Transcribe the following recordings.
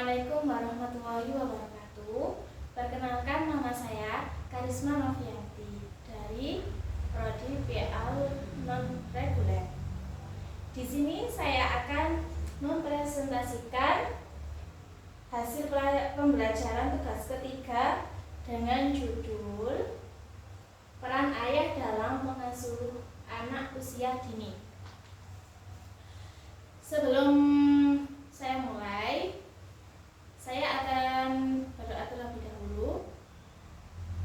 Assalamualaikum warahmatullahi wabarakatuh. Perkenalkan, nama saya Karisma Novianti dari Prodi PA Non-Reguler. Di sini saya akan mempresentasikan hasil pembelajaran tugas ketiga dengan judul Peran Ayah dalam Mengasuh Anak Usia Dini. Sebelum saya mulai, saya akan berdoa terlebih dahulu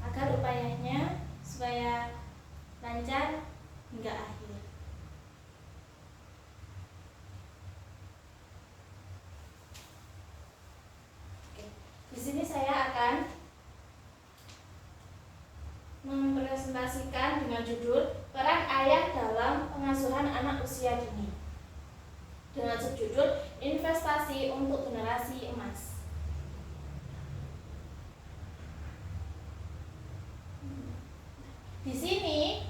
agar upayanya supaya lancar hingga akhir. Oke. Di sini saya akan mempresentasikan dengan judul Peran Ayah dalam Pengasuhan Anak Usia Dini, dengan subjudul Investasi untuk Generasi Emas. Di sini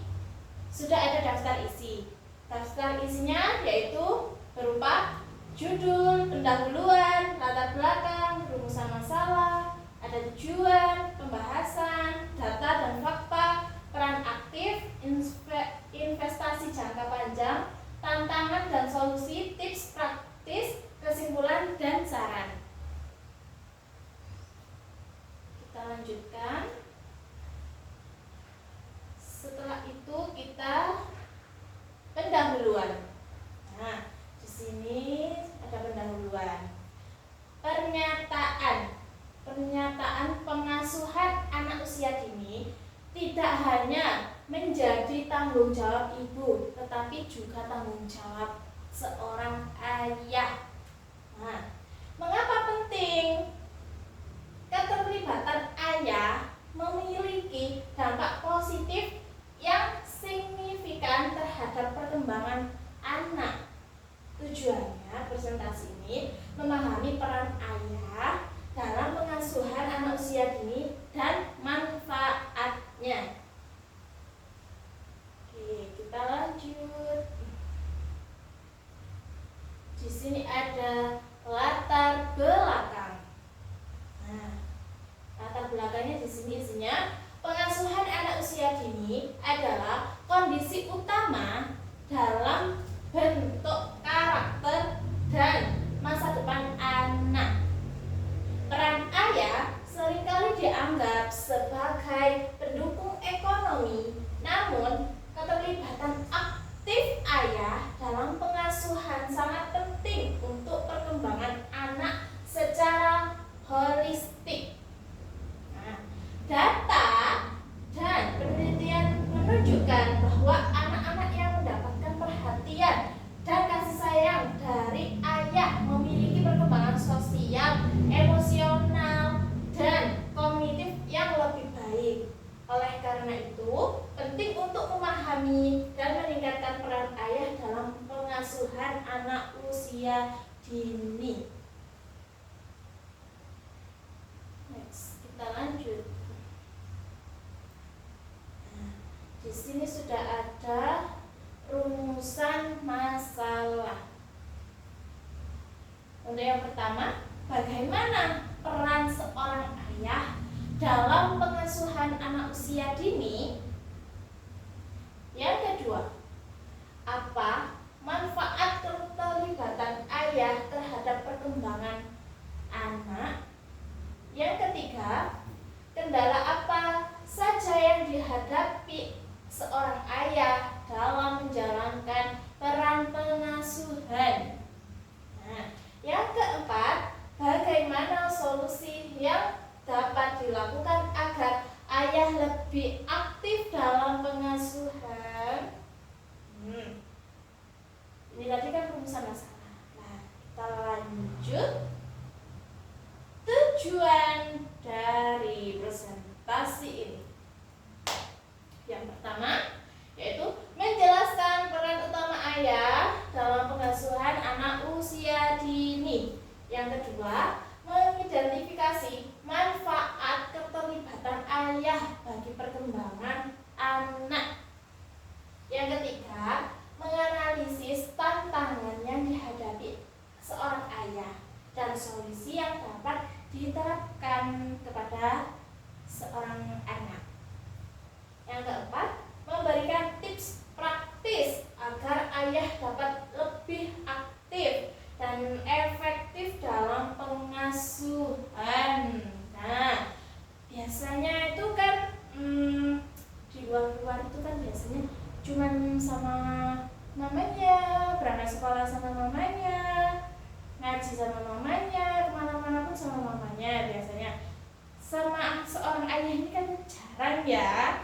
sudah ada daftar isi. Daftar isinya yaitu berupa judul, pendahuluan, latar belakang, rumusan masalah, ada tujuan, pembahasan, data dan fakta, peran aktif, investasi jangka panjang, tantangan dan solusi, tips praktis, kesimpulan dan saran. Kita lanjutkan. Setelah itu kita pendahuluan. Nah, di sini ada pendahuluan. Pernyataan pengasuhan anak usia dini tidak hanya menjadi tanggung jawab ibu, tetapi juga tanggung jawab seorang ayah. Nah, mengapa penting? Keterlibatan ayah memiliki dampak positif yang signifikan terhadap perkembangan anak. Tujuannya presentasi ini memahami peran ayah dalam pengasuhan anak usia dini dan manfaatnya. Oke, kita lanjut. Di sini ada latar belakang. Nah, latar belakangnya di sini isinya pengasuhan anak usia dini adalah kondisi utama dalam bentuk karakter dan masa depan anak. Peran ayah seringkali dianggap sebagai pendukung ekonomi, namun keterlibatan aktif ayah dalam pengasuhan sangat penting untuk perkembangan anak secara holistik. Nah, data dan penelitian menunjukkan bahwa anak-anak yang mendapatkan perhatian dan kasih sayang dari ayah memiliki perkembangan sosial, emosional, dan kognitif yang lebih baik. Oleh karena itu, penting untuk memahami dan meningkatkan peran ayah dalam pengasuhan anak usia dini. Next, kita lanjut. Di sini sudah ada rumusan masalah. Untuk yang pertama, bagaimana peran seorang ayah dalam pengasuhan anak usia dini? Yang kedua, apa manfaat keterlibatan ayah terhadap perkembangan anak? Yang ketiga, kendala apa saja yang dihadapi seorang ayah dalam menjalankan peran pengasuhan? Nah, yang keempat, bagaimana solusi yang dapat dilakukan agar ayah lebih aktif dalam pengasuhan? Ini tadi kan rumusan masalah. Nah, kita lanjut. Tujuan dari presentasi ini. Yang pertama yaitu menjelaskan peran utama ayah dalam pengasuhan anak usia dini. Yang kedua, mengidentifikasi manfaat keterlibatan ayah bagi perkembangan anak. Yang ketiga, menganalisis tantangan yang dihadapi seorang ayah. dan solusi yang dapat diterapkan kepada seorang anak. Yang keempat, memberikan tips praktis agar ayah dapat lebih aktif dan efektif dalam pengasuhan. Nah, biasanya itu kan di luar itu kan biasanya cuman sama mamanya, berangkat sekolah sama mamanya, ngaji sama mamanya, kemana-mana pun sama mamanya biasanya. Sama seorang ayah ini kan jarang ya.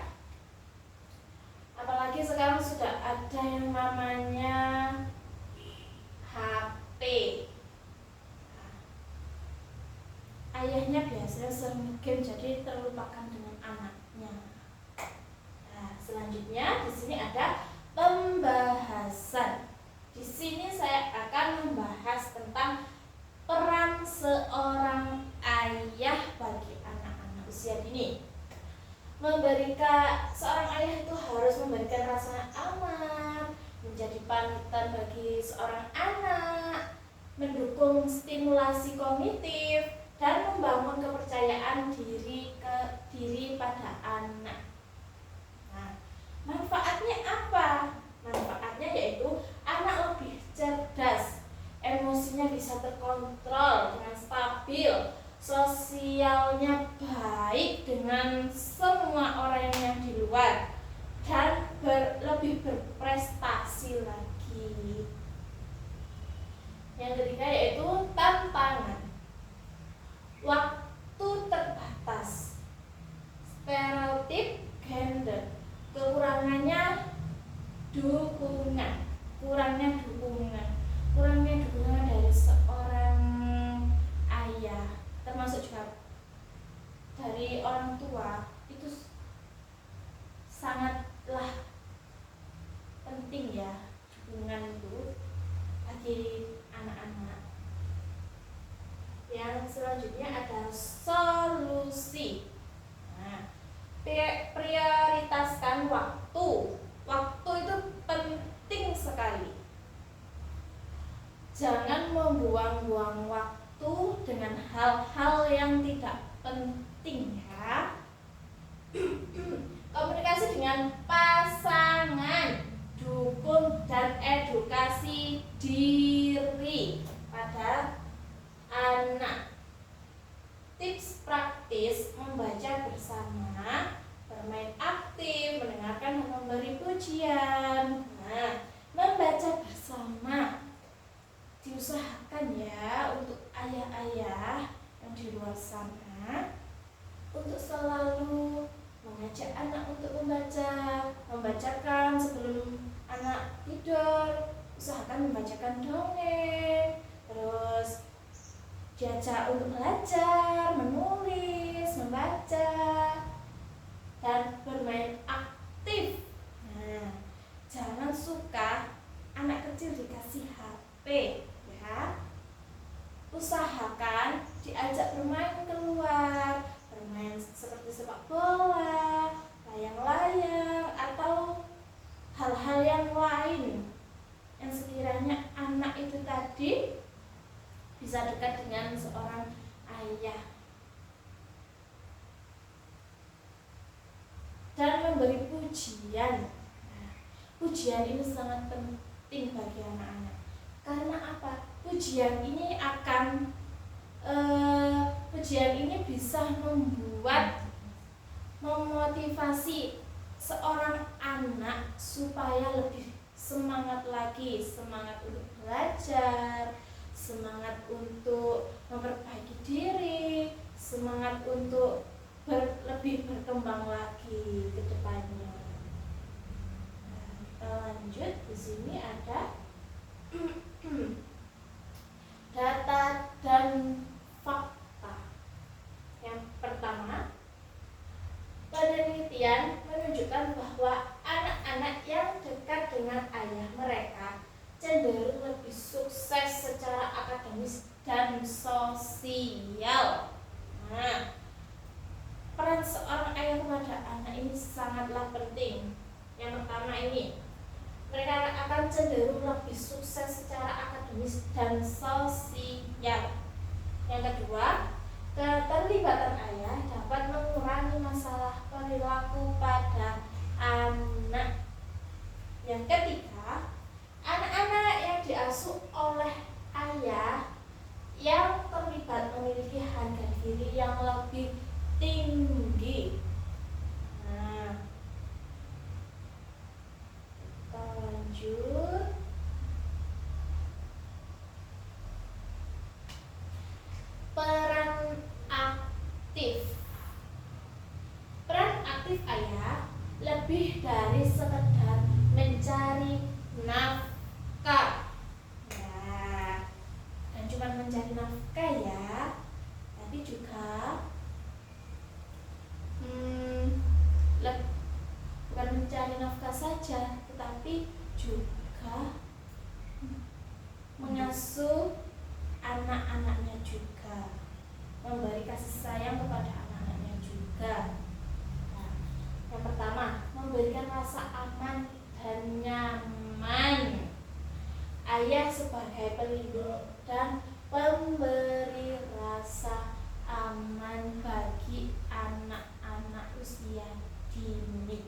Apalagi sekarang sudah ada yang namanya HP. Ayahnya biasanya sering game, jadi terlupakan dengan anaknya. Nah, selanjutnya di sini ada pembahasan. Di sini saya akan membahas tentang peran seorang ayah bagi anak-anak usia dini. Seorang ayah itu harus memberikan rasa aman, menjadi panutan bagi seorang anak, mendukung stimulasi kognitif, dan membangun kepercayaan diri pada anak. Nah, manfaatnya apa? Manfaatnya yaitu anak lebih cerdas, emosinya bisa terkontrol dengan stabil, sosialnya baik dengan semua orang yang di luar, dan lebih berprestasi lagi. Yang ketiga yaitu tantangan. Waktu terbatas, stereotip gender, kekurangannya dukungan, kurangnya dukungan dari seorang ayah, termasuk juga dari orang tua, itu sangatlah penting ya, dukungan itu bagi anak-anak. Yang selanjutnya ada solusi. Nah, prioritaskan waktu. Waktu itu penting sekali. Jangan membuang-buang waktu dengan hal-hal yang tidak penting ya. Komunikasi dengan pasangan, dukung dan edukasi diri pada anak. Tips praktis membaca bersama, bermain aktif, mendengarkan dan memberi pujian. Nah, membaca bersama diusahakan ya untuk ayah-ayah yang di luar sana untuk selalu mengajak anak untuk membacakan sebelum anak tidur. Usahakan membacakan dongeng, terus diajak untuk belajar, menulis, membaca, dan bermain aktif. Nah, jangan suka anak kecil dikasih HP ya. Usahakan diajak bermain keluar, bermain seperti sepak bola, layang-layang, atau hal-hal yang lain yang sekiranya anak itu tadi bisa dekat dengan seorang ayah. Dan memberi pujian. Nah, pujian ini sangat penting bagi anak-anak. Karena apa? Pujian ini bisa memotivasi seorang anak supaya lebih semangat lagi, semangat untuk belajar, semangat untuk memperbaiki diri, semangat untuk lebih berkembang lagi ke depannya. Nah, kita lanjut. Di sini ada data dan fakta. Yang pertama, penelitian menunjukkan bahwa anak-anak yang dekat dengan ayah mereka cenderung lebih sukses secara akademis dan sosial. Nah, peran seorang ayah kepada anak ini sangatlah penting. Yang pertama ini, mereka akan cenderung lebih sukses secara akademis dan sosial. Yang kedua, keterlibatan ayah dapat mengurangi masalah perilaku pada anak. Yang ketiga, anak-anak yang diasuh oleh ayah yang terlibat memiliki harga diri yang lebih tinggi. Nah, kita lanjut. Peran aktif. Peran aktif ayah lebih dari sekedar mencari nafkah. Nah, dan cuma mencari nafkah ya, tapi juga bukan mencari nafkah saja, tetapi juga mengasuh anak-anaknya juga, memberi kasih sayang kepada anak-anaknya juga. Nah, yang pertama, memberikan rasa aman dan nyaman. Ayah sebagai pelindung dan pemberi rasa aman bagi anak-anak usia dini.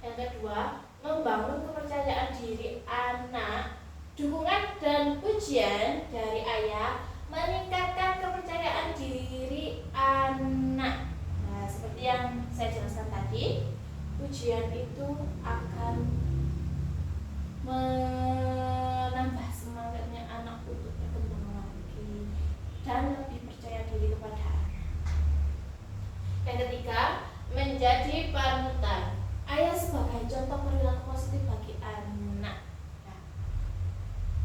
Yang kedua, membangun kepercayaan diri anak. Dukungan dan pujian dari ayah meningkatkan kepercayaan diri anak. Nah, seperti yang saya jelaskan tadi, pujian itu akan menambah semangatnya anak untuk berkembang lagi dan lebih percaya diri kepada anak. Yang ketiga, menjadi panutan. Ayah sebagai contoh perilaku positif bagi anak. Nah,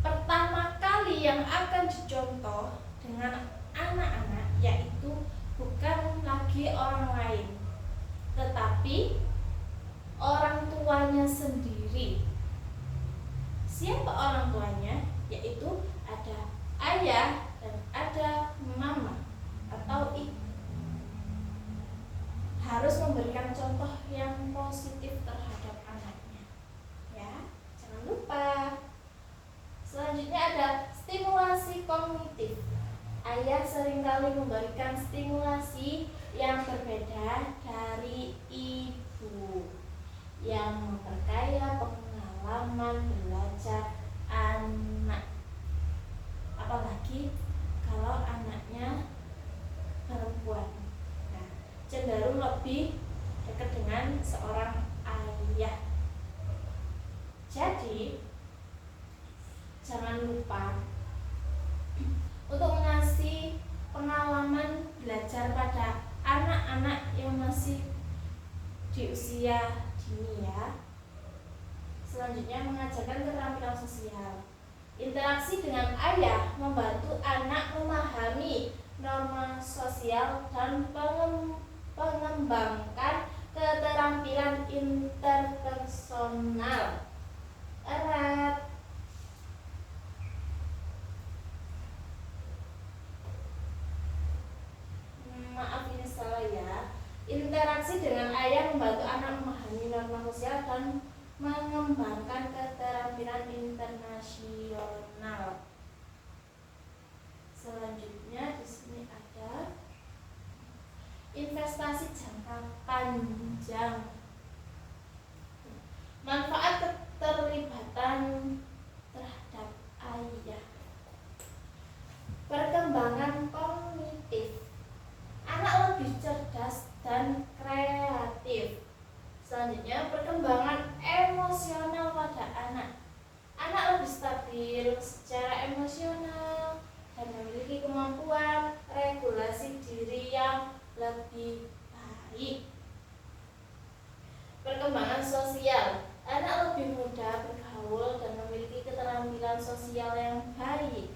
pertama kali yang akan dicontoh dengan anak-anak yaitu bukan lagi orang lain, tetapi orang tuanya sendiri. Siapa orang tuanya? Yaitu ada ayah dan ada mama atau ibu. Harus memberikan contoh yang positif terhadap anaknya. Ya, jangan lupa. Selanjutnya ada stimulasi kognitif. Ayah seringkali memberikan stimulasi yang berbeda dari ibu, yang memperkaya pengalaman belajar anak. Apalagi kalau anaknya perempuan, nah, cenderung lebih dekat dengan seorang ayah. Jadi jangan lupa untuk mengasih pengalaman belajar pada anak-anak yang masih di usia dini ya. Selanjutnya, mengajarkan keterampilan sosial. Interaksi dengan ayah membantu anak memahami norma sosial dan mengembangkan keterampilan interpersonal erat. Maaf ini salah ya. Interaksi dengan ayah membantu anak memahami norma sosial dan mengembangkan keterampilan internasional. Selanjutnya di sini ada investasi jangka panjang. Manfaat keterlibatan terhadap ayah. Perkembangan kognitif. Anak lebih cerdas dan kreatif. Selanjutnya, perkembangan emosional pada anak. Anak lebih stabil secara emosional dan memiliki kemampuan regulasi diri yang lebih baik. Perkembangan sosial. Anak lebih mudah bergaul dan memiliki keterampilan sosial yang baik.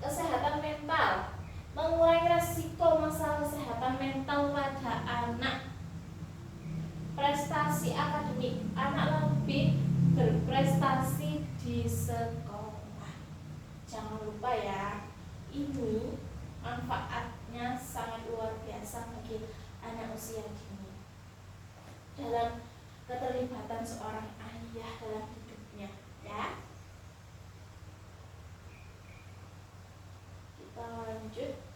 Kesehatan mental. Mengurangi resiko masalah kesehatan mental pada anak. Prestasi akademik. Anak lebih berprestasi di sekolah. Jangan lupa ya, ini manfaatnya sangat luar biasa bagi anak usia dini dalam keterlibatan seorang ayah dalam hidupnya ya.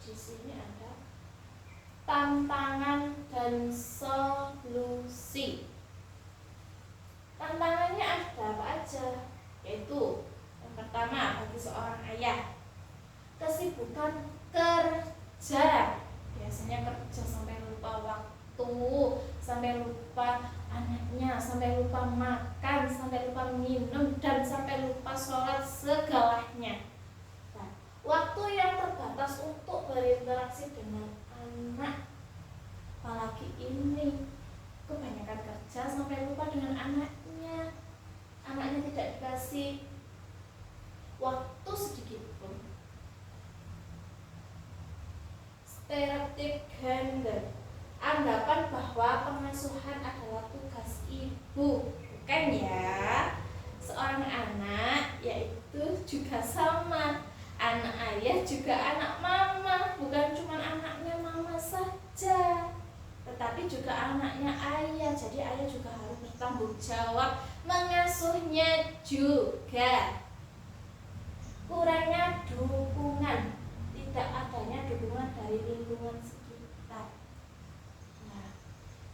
di sini ada tantangan dan solusi. Tantangannya ada apa aja? Yaitu yang pertama, bagi seorang ayah, kesibukan kerja. Biasanya kerja sampai lupa waktu, sampai lupa anaknya, sampai lupa makan, sampai lupa minum, dan sampai lupa sholat segalanya. Nah, waktu yang terbatas untuk berinteraksi dengan anak, apalagi ini kebanyakan kerja sampai lupa dengan anaknya tidak dikasih waktu sedikit pun. Stereotip gender, anggapan bahwa pengasuhan adalah tugas ibu. Bukan ya, seorang anak yaitu juga sama, anak ayah juga anak mama, bukan cuma anaknya mama saja, tetapi juga anaknya ayah. Jadi ayah juga harus bertanggung jawab mengasuhnya juga. Kurangnya dukungan, tidak adanya dukungan dari lingkungan sekitar. Nah,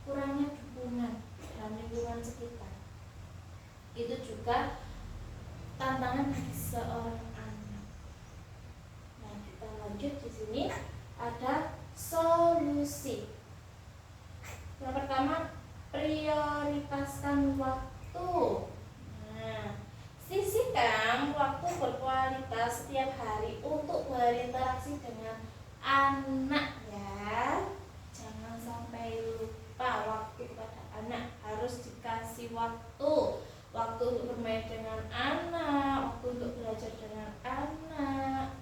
kurangnya dukungan dalam lingkungan sekitar itu juga tantangan bagi seorang anak. Nah, kita lanjut di sini ada solusi. Yang pertama, prioritaskan waktu. Nah, sisihkan waktu berkualitas setiap hari untuk berinteraksi dengan anak ya. Jangan sampai lupa waktu kepada anak, harus dikasih waktu untuk bermain dengan anak, waktu untuk belajar dengan anak,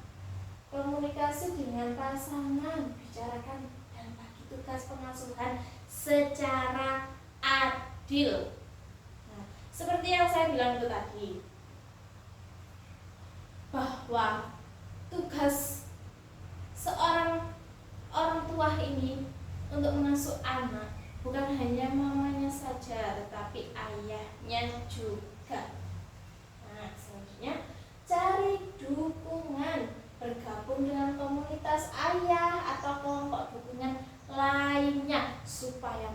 komunikasi dengan pasangan, bicarakan dan bagi tugas pengasuhan secara adil. Nah, seperti yang saya bilang itu tadi, bahwa tugas seorang orang tua ini untuk mengasuh anak bukan hanya mamanya saja, tetapi ayahnya juga. Nah, selanjutnya cari dukungan, bergabung dengan komunitas ayah atau kelompok dukungan lainnya supaya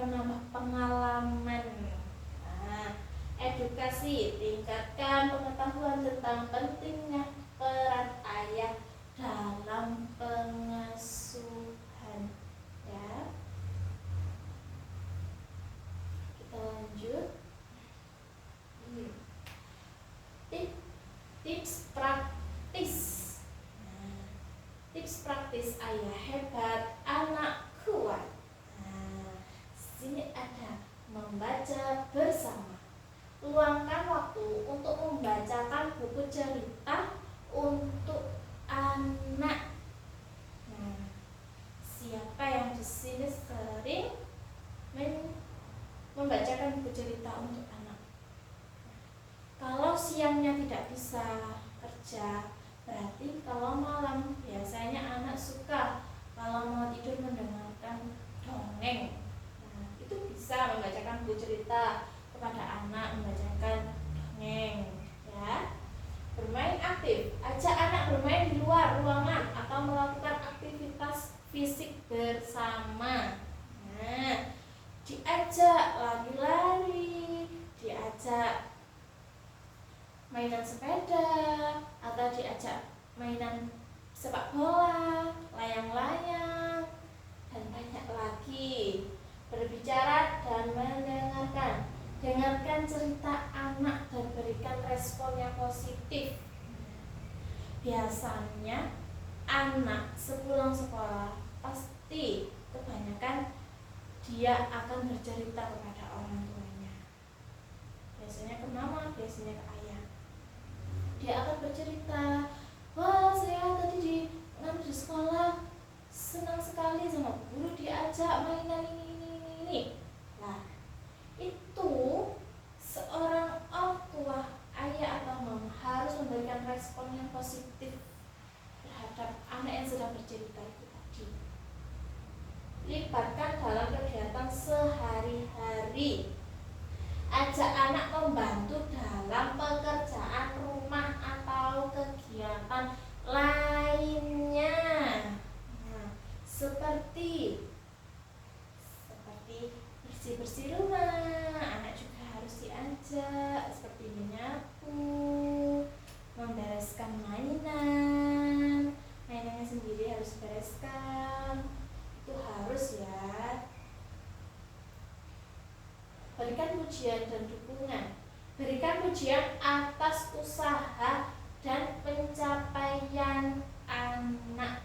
menambah pengalaman. Nah, edukasi, tingkatkan pengetahuan tentang pentingnya peran ayah dalam pengasuhan ya. Kita lanjut. Tips praktis. Nah, tips praktis ayah hebat, anak kuat. Nah, sini ada membaca bersama. Luangkan waktu untuk membacakan buku cerita untuk anak. Nah, siapa yang di sini sering membacakan buku cerita untuk anak? Kalau siangnya tidak bisa kerja, berarti kalau malam biasanya anak suka kalau mau tidur mendengarkan dongeng. Nah, itu bisa membacakan buku cerita kepada anak, membacakan dongeng ya. Bermain aktif, ajak anak bermain di luar ruangan atau melakukan aktivitas fisik bersama. Nah, diajak lari-lari, diajak mainan sepeda, atau diajak mainan sepak bola, layang-layang, dan banyak lagi. Berbicara dan mendengarkan. Dengarkan cerita anak dan berikan respon yang positif. Biasanya anak sepulang sekolah pasti kebanyakan dia akan bercerita kepada orang tuanya. Biasanya ke mama, biasanya ke ayah. Dia akan bercerita, wah saya tadi di sekolah senang sekali sama guru, diajak mainan ini. Nah, itu seorang orang tua, ayah atau mama harus memberikan respon yang positif terhadap anak yang sedang bercerita itu tadi. Libatkan dalam kegiatan sehari-hari. Ajak anak membantu dalam pekerjaan rumah atau kegiatan peran lainnya. Nah, seperti bersih-bersih rumah, anak juga harus diajak, seperti menyapu, membereskan mainannya sendiri harus bereskan, itu harus ya. Berikan pujian dan dukungan. Berikan pujian atas usaha dan pencapaian anak.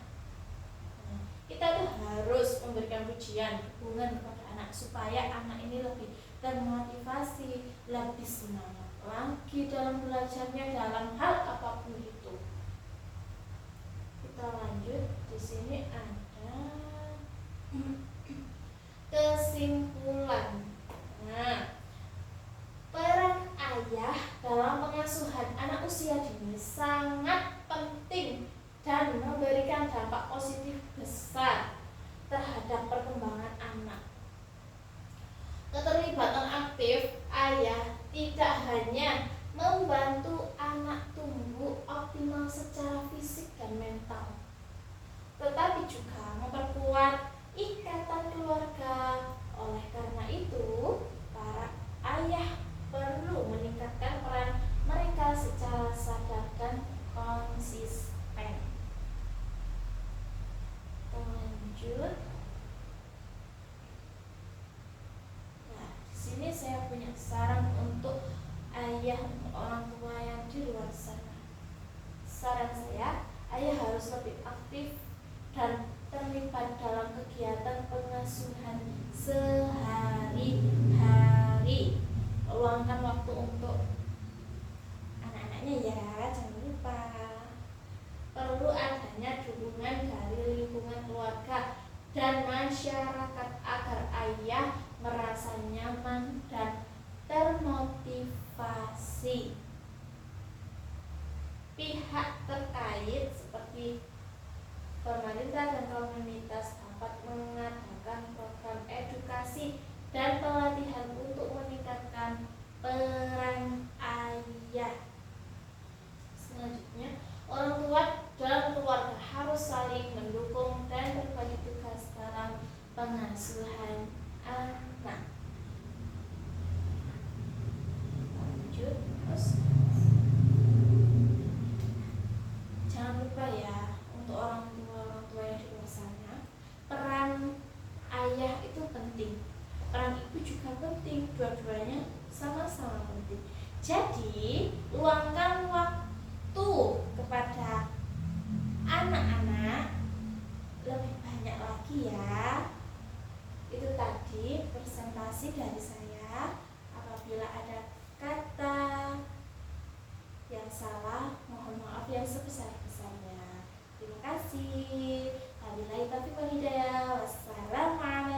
Kita tuh harus memberikan pujian, dukungan kepada anak supaya anak ini lebih termotivasi, lebih semangat lagi dalam belajarnya dalam hal apapun itu. Kita lanjut, di sini ada kesimpulan. Nah, peran ayah dalam pengasuhan anak usia dini sangat penting dan memberikan dampak positif besar terhadap perkembangan anak. Keterlibatan aktif ayah tidak hanya membantu anak tumbuh optimal secara fisik dan mental, tetapi juga memperkuat ikatan keluarga. Oleh karena itu, para ayah perlu meningkatkan peran mereka secara sadar dan konsisten. Lanjut. Nah, di sini saya punya saran untuk ayah, untuk orang tua yang di luar sana. Saran saya, ayah harus lebih aktif dan terlibat dalam kegiatan pengasuhan sehari-hari. Luangkan waktu untuk anak-anaknya ya, jangan lupa. Perlu adanya dukungan dari lingkungan keluarga dan masyarakat agar ayah merasa nyaman dan termotivasi. Pihak terkait seperti pemerintah dan komunitas dapat mengadakan program edukasi dan pelatihan untuk meningkatkan peran ayah. Selanjutnya, orang tua dan keluarga harus saling mendukung dan berbagi tugas dalam pengasuhan anak. Lanjut, jangan lupa ya, untuk orang tua yang di luar sana, peran ayah itu penting, peran ibu juga penting, dua-duanya sama-sama penting. Jadi luangkan waktu kepada anak-anak lebih banyak lagi ya. Itu tadi presentasi dari saya. Apabila ada kata yang salah, mohon maaf yang sebesar-besarnya. Terima kasih. Wabillahi taufiq wal hidayah. Wassalamualaikum.